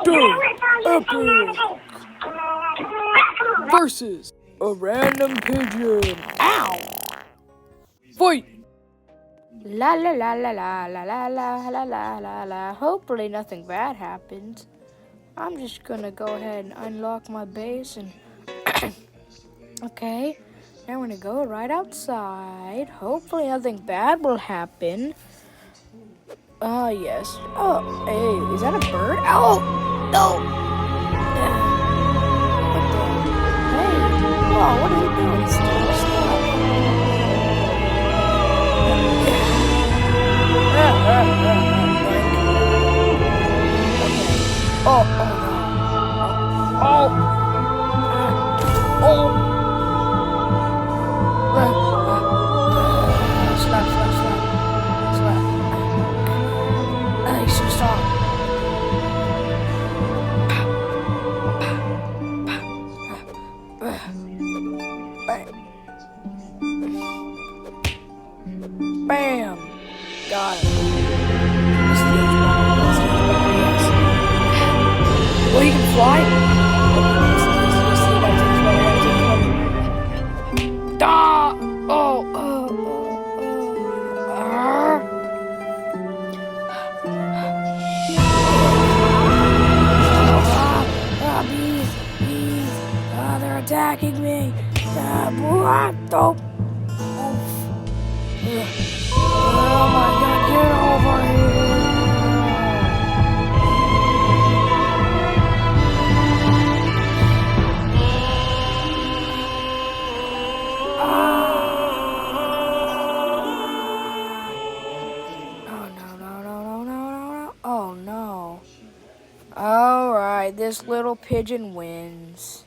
Derp Epic versus a random pigeon. Ow! Fight! La la la la la la la la la la la la. Hopefully nothing bad happens. I'm just gonna go ahead and unlock my base and okay. Now I'm gonna go right outside. Hopefully nothing bad will happen. Yes. Oh, hey, is that a bird? Oh, no! What the? Hey, whoa, what are you doing? Stop. Oh, no. Slap. He's so strong. Bam! Got it. Well, he can fly. Bees. They're attacking me. What the? Oh my God, get over here. Oh no. Alright, this little pigeon wins.